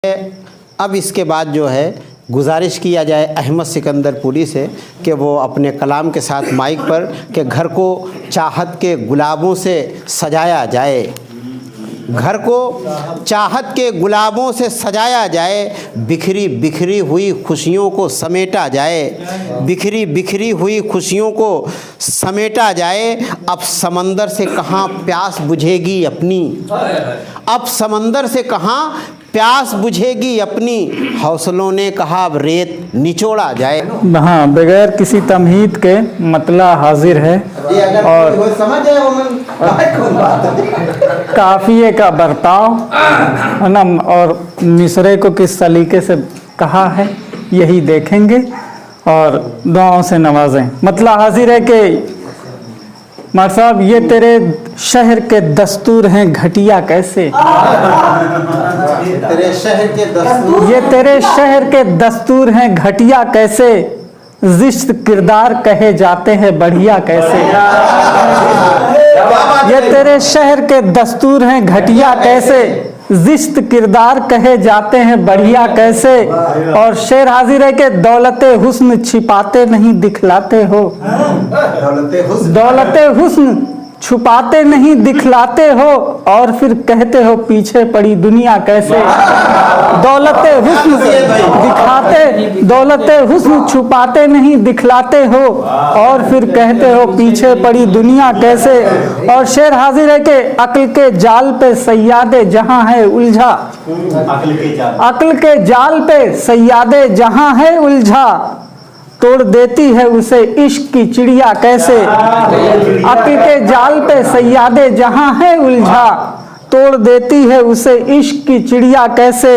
अब इसके बाद जो है गुजारिश किया जाए अहमद सिकंदरपुरी से कि वो अपने कलाम के साथ माइक पर कि घर को चाहत के गुलाबों से सजाया जाए, घर को चाहत के गुलाबों से सजाया जाए, बिखरी बिखरी हुई खुशियों को समेटा जाए, बिखरी बिखरी हुई खुशियों को समेटा जाए। अब समंदर से कहाँ प्यास बुझेगी अपनी, अब समंदर से कहाँ प्यास बुझेगी अपनी, हौसलों ने कहा अब रेत निचोड़ा जाए। हाँ, बगैर किसी तमहीद के मतला हाजिर है और समझ काफिये का बर्ताव है ना, और मिसरे को किस तरीके से कहा है यही देखेंगे और दुआओं से नवाजें। मतला हाजिर है कि मार साहब ये तेरे शहर के दस्तूर हैं घटिया कैसे, तेरे शहर के दस्तूर, ये तेरे शहर के दस्तूर हैं घटिया कैसे, जिश्त किरदार कहे जाते हैं बढ़िया कैसे। ये तेरे शहर के दस्तूर हैं घटिया कैसे, जिश्त किरदार कहे जाते हैं बढ़िया कैसे। और शेर हाजिर है कि दौलते हुस्न छिपाते नहीं दिखलाते हो, दौलते हुस्न छुपाते नहीं दिखलाते हो, और फिर कहते हो पीछे पड़ी दुनिया कैसे। दौलते हुस्न दिखाते, दौलते हुस्न छुपाते नहीं दिखलाते हो, और फिर कहते हो पीछे पड़ी दुनिया कैसे। और शेर हाजिर है कि अक्ल के जाल पे सैयादे जहां है उलझा, अक्ल के जाल पे सैयादे जहां है उलझा, तोड़ देती है उसे इश्क की चिड़िया कैसे। अक्ल के जाल पे सैयादे जहां है उलझा, तोड़ देती है उसे इश्क की चिड़िया कैसे।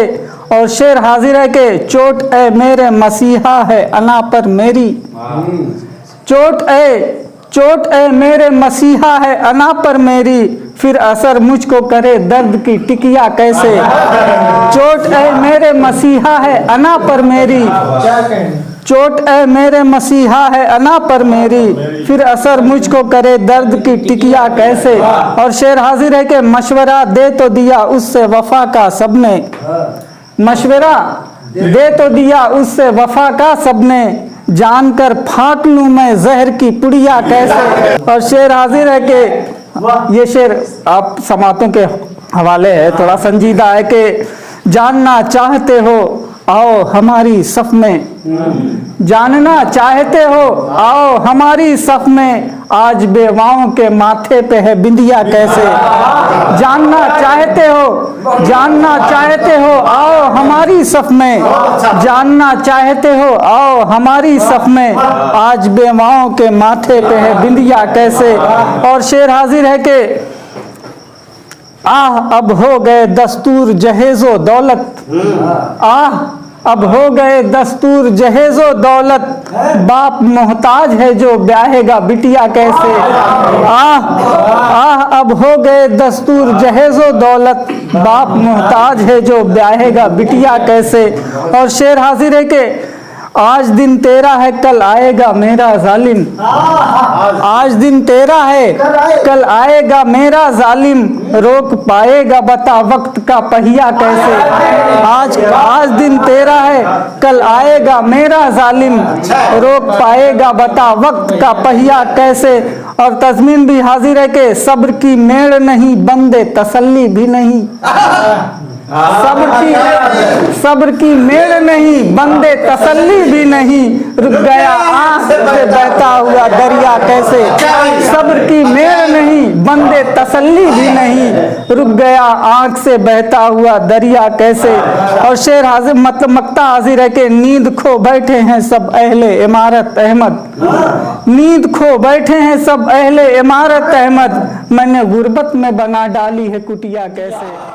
और शेर हाजिर है कि चोट ए मेरे मसीहा है अना पर मेरी, चोट ए मेरे मसीहा है अना पर मेरी, फिर असर मुझको करे दर्द की टिकिया कैसे। चोट ए मेरे मसीहा है अना पर मेरी, चोट ए मेरे मसीहा है अना पर मेरी, फिर असर मुझको करे दर्द की टिकिया कैसे। और शेर हाजिर है कि मशवरा दे तो दिया उससे वफा का सबने, मशवरा दे तो दिया उससे वफा का सबने, जानकर फाँक लूं मैं जहर की पुड़िया कैसे। और शेर हाजिर है कि ये शेर आप समातों के हवाले है, थोड़ा संजीदा है कि जानना चाहते हो आओ हमारी सफ में, जानना चाहते हो आओ हमारी सफ में, आज बेवाओं के माथे पे है बिंदिया कैसे। जानना चाहते हो, जानना चाहते हो आओ हमारी सफ में, जानना चाहते हो आओ हमारी सफ में, आज बेवाओं के माथे पे है बिंदिया कैसे। और शेर हाजिर है कि आह अब हो गए दस्तूर जहेजो दौलत, आह अब हो गए दस्तूर जहेजो दौलत, बाप मोहताज है जो ब्याहेगा बिटिया कैसे। आह अब हो गए दस्तूर जहेजो दौलत, बाप मोहताज है जो ब्याहेगा बिटिया कैसे। और शेर हाजिर है कि आज दिन तेरा है कल आएगा मेरा जालिम, आज दिन तेरा है कल आएगा मेरा जालिम, रोक पाएगा बता वक्त का पहिया कैसे। आज दिन तेरा है कल आएगा मेरा जालिम, रोक पाएगा बता वक्त का पहिया कैसे। और तज़मीन भी हाजिर है कि सब्र की मेड़ नहीं बंदे तसल्ली भी नहीं, सब्र की मेड़ नहीं बंदे तसल्ली भी नहीं, रुक गया आंख से बहता हुआ दरिया कैसे। सब्र की मेड़ नहीं बंदे तसल्ली भी नहीं, रुक गया आंख से बहता हुआ दरिया कैसे। और शेर हाजिर मतलब मक्ता हाजिर है कि नींद खो बैठे हैं सब अहले इमारत अहमद, नींद खो बैठे हैं सब अहले इमारत अहमद, मैंने गुर्बत में बना डाली है कुटिया कैसे।